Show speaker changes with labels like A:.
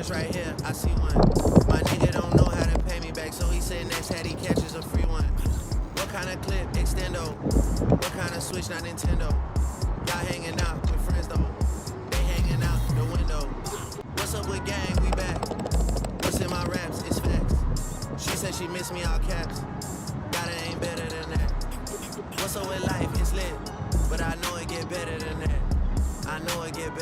A: Bounce right here, I see one. My nigga don't know how to pay me back, so he said next hat he catches a free one. What kind of clip? Extendo. What kind of switch? Not Nintendo. Y'all hanging out with friends though. They hanging out the window. What's up with gang? We back. What's in my raps? It's facts. She said she miss me all caps. God, it ain't better than that. What's up with life? It's lit. But I know it get better than that. I know it get better.